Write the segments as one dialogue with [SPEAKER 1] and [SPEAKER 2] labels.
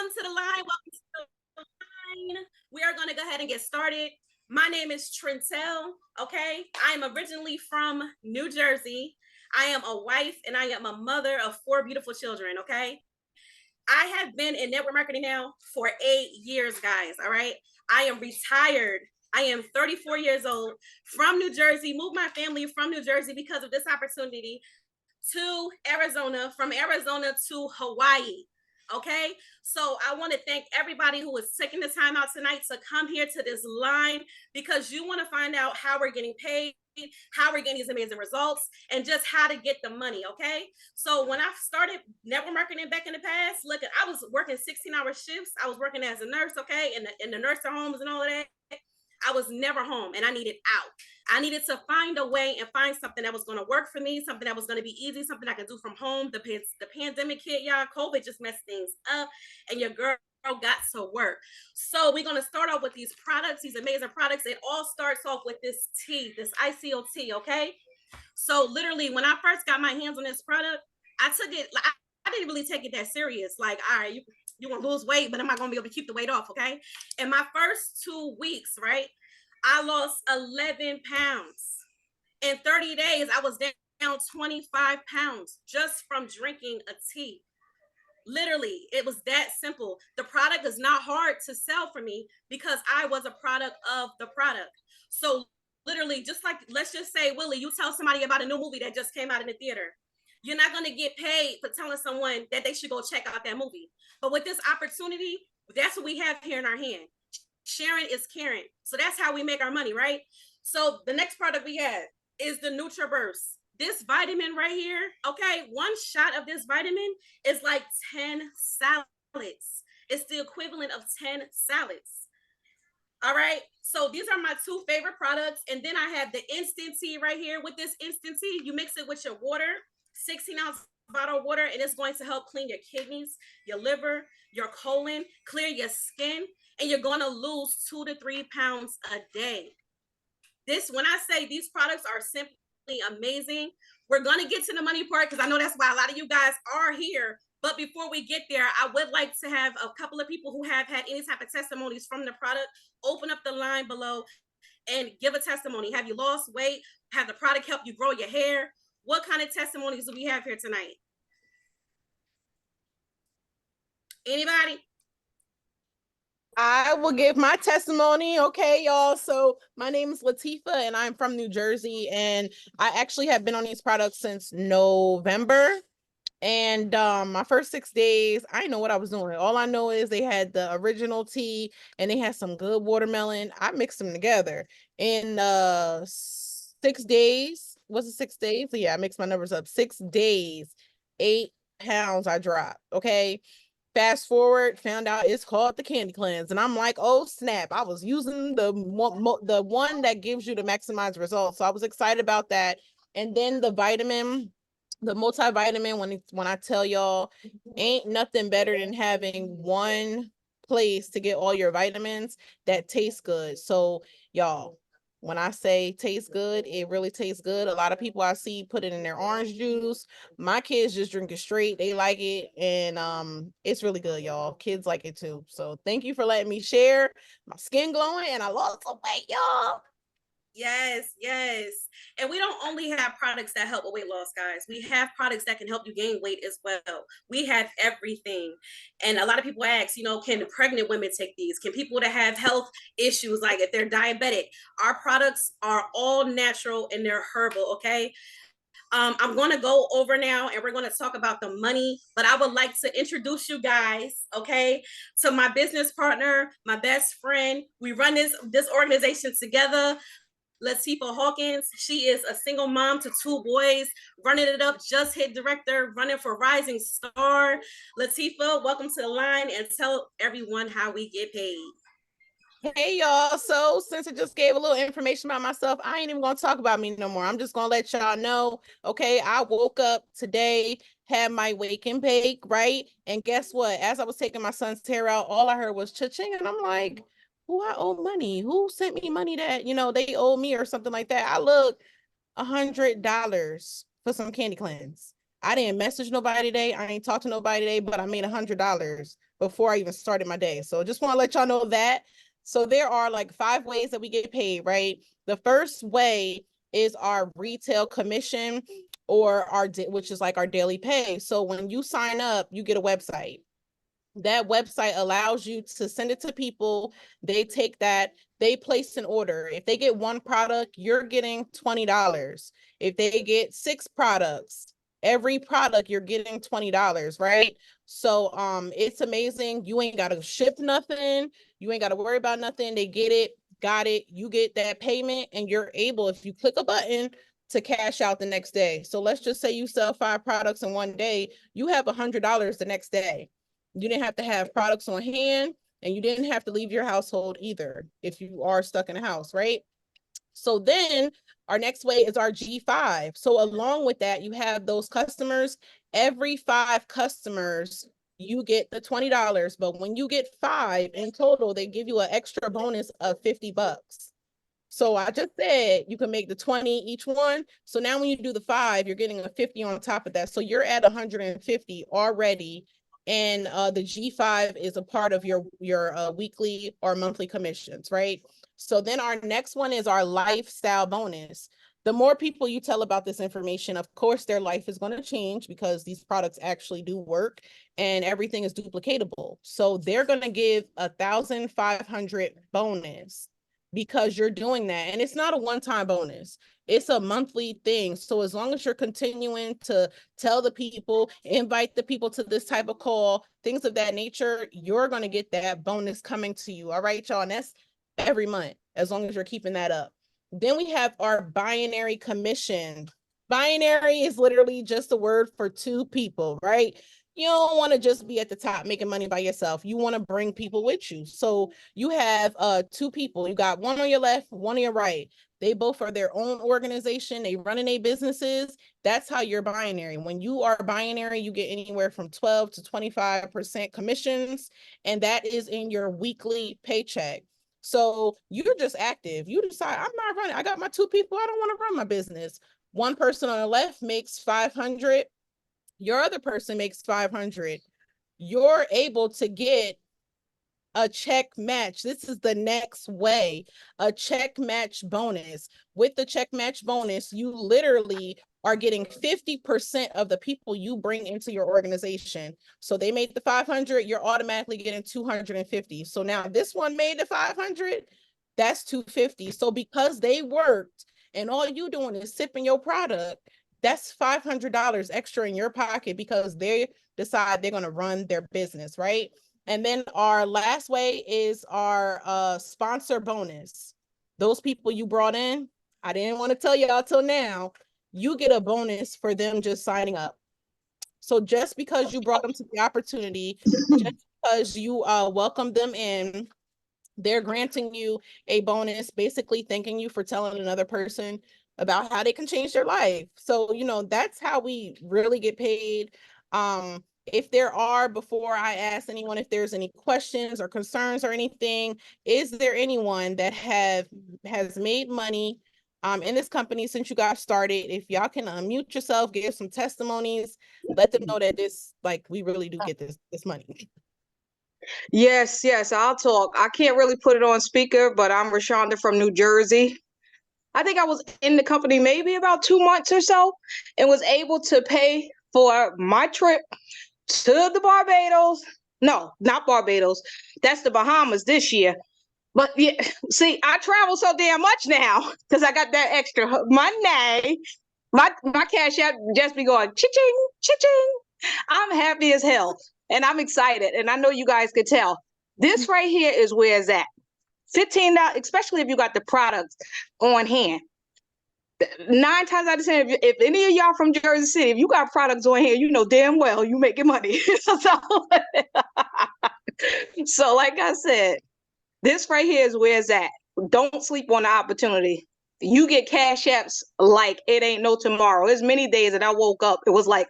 [SPEAKER 1] Welcome to the line. Welcome to the line. We are going to go ahead and get started. My name is Trentel. Okay. I am originally from New Jersey. I am a wife and I am a mother of 4 beautiful children. Okay. I have been in network marketing now for 8 years, guys. All right. I am retired. I am 34 years old from New Jersey, moved my family from New Jersey because of this opportunity to Arizona, from Arizona to Hawaii. Okay, so I want to thank everybody who is taking the time out tonight to come here to this line because you want to find out how we're getting paid, how we're getting these amazing results, and just how to get the money. Okay, so when I started network marketing back in the past, look, I was working 16-hour shifts. I was working as a nurse, okay, in the nursing homes and all of that. I was never home and I needed out. I needed to find a way and find something that was going to work for me, something that was going to be easy, something I could do from home. The pandemic hit, y'all. COVID just messed things up and your girl got to work. So we're going to start off with these products, these amazing products. It all starts off with this tea, this ICO tea, okay? So literally when I first got my hands on this product, I took it, I didn't really take it that serious. Like, all right, you want to lose weight, but am I going to be able to keep the weight off? Okay. In my first 2 weeks, right, I lost 11 pounds. In 30 days, I was down 25 pounds just from drinking a tea. Literally, it was that simple. The product is not hard to sell for me because I was a product of the product. So literally, just like, let's just say, Willie, you tell somebody about a new movie that just came out in the theater. You're not going to get paid for telling someone that they should go check out that movie. But with this opportunity, that's what we have here in our hand. Sharing is caring. So that's how we make our money, right? So the next product we have is the NutriBurst. This vitamin right here, okay, one shot of this vitamin is like 10 salads. It's the equivalent of 10 salads. All right. So these are my 2 favorite products. And then I have the instant tea right here. With this instant tea, you mix it with your water, 16-ounce bottle of water, and it's going to help clean your kidneys, your liver, your colon, clear your skin, and you're going to lose 2 to 3 pounds a day. This, when I say these products are simply amazing, we're going to get to the money part because I know that's why a lot of you guys are here. But before we get there, I would like to have a couple of people who have had any type of testimonies from the product open up the line below and give a testimony. Have you lost weight? Have the product helped you grow your hair? What kind of testimonies do we have here tonight? Anybody?
[SPEAKER 2] I will give my testimony. Okay, y'all. So my name is Latifa and I'm from New Jersey. And I actually have been on these products since November. And my first 6 days, I didn't know what I was doing. All I know is they had the original tea and they had some good watermelon. I mixed them together. In 6 days, was it 6 days? Yeah, I mixed my numbers up. 6 days, 8 pounds I dropped. Okay. Fast forward, found out it's called the Candy Cleanse, and I'm like, oh snap! I was using the one that gives you the maximized results, so I was excited about that. And then the vitamin, the multivitamin. When I tell y'all, ain't nothing better than having one place to get all your vitamins that tastes good. So y'all, when I say tastes good, it really tastes good. A lot of people I see put it in their orange juice. My kids just drink it straight. They like it. And it's really good, y'all. Kids like it too. So thank you for letting me share. My skin glowing and I lost some weight, y'all.
[SPEAKER 1] Yes, yes. And we don't only have products that help with weight loss, guys. We have products that can help you gain weight as well. We have everything. And a lot of people ask, can pregnant women take these? Can people that have health issues, like if they're diabetic? Our products are all natural and they're herbal, okay? I'm going to go over now and we're going to talk about the money, but I would like to introduce you guys, okay, to my business partner, my best friend. We run this organization together. Latifa Hawkins. She is a single mom to 2 boys, running it up, just hit director, running for Rising Star. Latifa, welcome to the line and tell everyone how we get paid.
[SPEAKER 2] Hey y'all, so since I just gave a little information about myself, I ain't even gonna talk about me no more. I'm just gonna let y'all know, okay, I woke up today, had my wake and bake, right? And guess what? As I was taking my son's hair out, all I heard was cha-ching, and I'm like, who I owe money? Who sent me money that, they owe me or something like that? I look $100 for some candy cleanse. I didn't message nobody today. I ain't talked to nobody today, but I made $100 before I even started my day. So just want to let y'all know that. So there are like 5 ways that we get paid, right? The first way is our retail commission, or which is like our daily pay. So when you sign up, you get a website. That website allows you to send it to people. They take that, they place an order. If they get 1 product, you're getting $20. If they get 6 products, every product you're getting $20, right? So it's amazing. You ain't got to ship nothing. You ain't got to worry about nothing. They get it, got it. You get that payment, and you're able, if you click a button, to cash out the next day. So let's just say you sell 5 products in one day, you have $100 the next day. You didn't have to have products on hand, and you didn't have to leave your household either if you are stuck in a house, right? So then our next way is our G5. So along with that, you have those customers. Every 5 customers, you get the $20. But when you get 5 in total, they give you an extra bonus of $50. So I just said you can make the 20 each one. So now when you do the 5, you're getting a 50 on top of that. So you're at 150 already. And the G5 is a part of your weekly or monthly commissions, right? So then our next one is our lifestyle bonus. The more people you tell about this information, of course, their life is going to change because these products actually do work and everything is duplicatable. So they're going to give 1,500 bonus because you're doing that. And it's not a one-time bonus. It's a monthly thing. So as long as you're continuing to tell the people, invite the people to this type of call, things of that nature, you're going to get that bonus coming to you. All right, y'all. And that's every month, as long as you're keeping that up. Then we have our binary commission. Binary is literally just a word for 2 people, right? You don't want to just be at the top making money by yourself. You want to bring people with you. So you have 2 people. You got one on your left, one on your right. They both are their own organization. They running their businesses. That's how you're binary. When you are binary, you get anywhere from 12 to 25% commissions, and that is in your weekly paycheck. So you're just active. You decide, I'm not running. I got my 2 people. I don't want to run my business. One person on the left makes 500. Your other person makes 500. You're able to get a check match. This is the next way, a check match bonus. With the check match bonus, you literally are getting 50% of the people you bring into your organization. So they made the 500, you're automatically getting 250. So now this one made the 500, that's 250. So because they worked and all you doing is sipping your product, that's $500 extra in your pocket because they decide they're going to run their business, right? And then our last way is our sponsor bonus. Those people you brought in, I didn't want to tell y'all till now, you get a bonus for them just signing up. So just because you brought them to the opportunity, just because you welcomed them in, they're granting you a bonus, basically thanking you for telling another person about how they can change their life. So, that's how we really get paid. If there are, before I ask anyone if there's any questions or concerns or anything, is there anyone that has made money in this company since you got started? If y'all can unmute yourself, give some testimonies, let them know that we really do get this money.
[SPEAKER 3] Yes, yes, I'll talk. I can't really put it on speaker, but I'm Rashonda from New Jersey. I think I was in the company maybe about 2 months or so and was able to pay for my trip to the Barbados. No, not Barbados. That's the Bahamas this year. But yeah, see, I travel so damn much now because I got that extra money. My cash app just be going cha-ching, cha-ching. I'm happy as hell and I'm excited. And I know you guys could tell. This right here is where it's at. $15, especially if you got the products on hand. 9 times out of 10, if any of y'all from Jersey City, if you got products on here, you know damn well you making money. So like I said, this right here is where it's at. Don't sleep on the opportunity. You get cash apps like it ain't no tomorrow. There's many days that I woke up, it was like,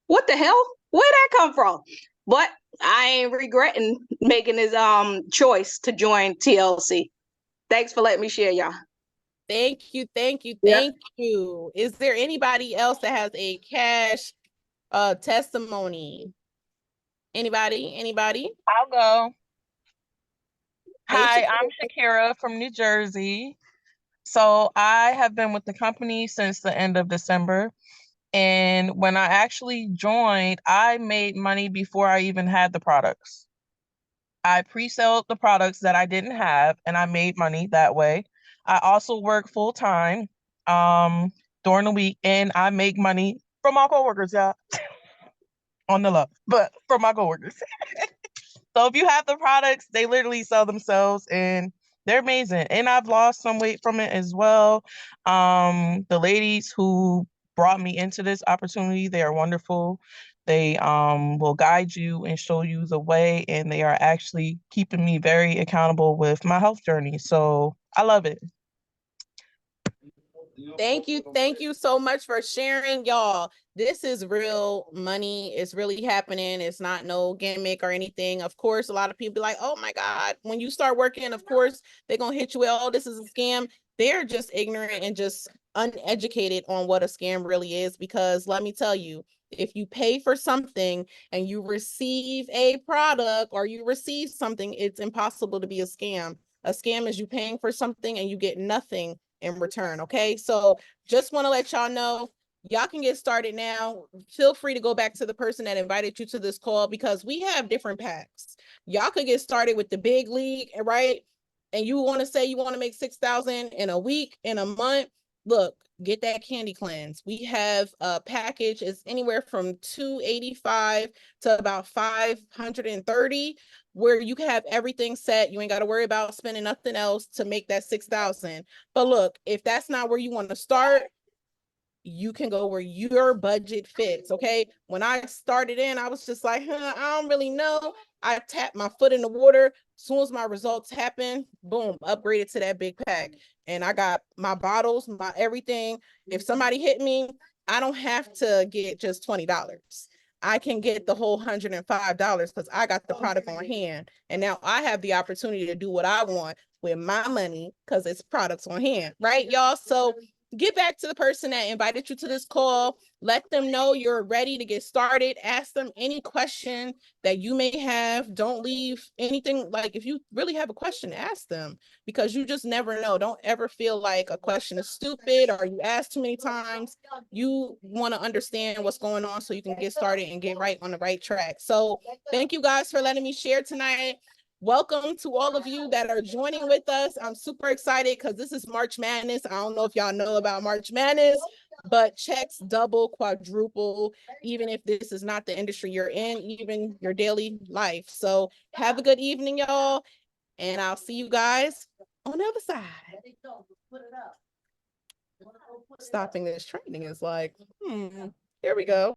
[SPEAKER 3] what the hell? Where'd that come from? But I ain't regretting making this choice to join TLC. Thanks for letting me share, y'all.
[SPEAKER 2] Thank you, thank you,
[SPEAKER 3] Yeah.
[SPEAKER 2] thank you. Is there anybody else that has a cash testimony? Anybody?
[SPEAKER 4] I'll go.
[SPEAKER 2] Hey,
[SPEAKER 4] Hi, I'm
[SPEAKER 2] Shakira.
[SPEAKER 4] Shakira from New Jersey. So I have been with the company since the end of December. And when I actually joined, I made money before I even had the products. I pre-sold the products that I didn't have, and I made money that way. I also work full time during the week, and I make money from my coworkers, yeah, on the low, but from my coworkers. So if you have the products, they literally sell themselves and they're amazing. And I've lost some weight from it as well. The ladies who brought me into this opportunity, they are wonderful. They will guide you and show you the way, and they are actually keeping me very accountable with my health journey. So I love it.
[SPEAKER 2] Thank you so much for sharing, y'all. This is real money. It's really happening. It's not no gimmick or anything. Of course, a lot of people be like, oh my God, when you start working, of course, they're gonna hit you with, oh, this is a scam. They're just ignorant and just uneducated on what a scam really is. Because let me tell you, if you pay for something and you receive a product or you receive something, it's impossible to be a scam. A scam is you paying for something and you get nothing in return. Okay, so just want to let y'all know, y'all can get started now. Feel free to go back to the person that invited you to this call, because we have different packs. Y'all could get started with the big league, right? And you want to say you want to make 6,000 in a week, in a month. Look, get that candy cleanse. We have a package, it's anywhere from 285 to about 530, where you can have everything set. You ain't got to worry about spending nothing else to make that 6,000. But look, if that's not where you want to start, you can go where your budget fits. Okay. When I started in, I was just like, I don't really know. I tapped my foot in the water. As soon as my results happened, boom, upgraded to that big pack. And I got my bottles, my everything. If somebody hit me, I don't have to get just $20. I can get the whole $105 because I got the product on hand. And now I have the opportunity to do what I want with my money because it's products on hand, right, y'all? So get back to the person that invited you to this call. Let them know you're ready to get started. Ask them any question that you may have. Don't leave anything. Like, if you really have a question, ask them, because you just never know. Don't ever feel like a question is stupid or you ask too many times. You want to understand what's going on so you can get started and get right on the right track. So thank you guys for letting me share tonight. Welcome to all of you that are joining with us. I'm super excited because this is March Madness. I don't know if y'all know about March Madness, but checks double, quadruple, even if this is not the industry you're in, even your daily life. So have a good evening, y'all, and I'll see you guys on the other side. Stopping this training is like, here we go.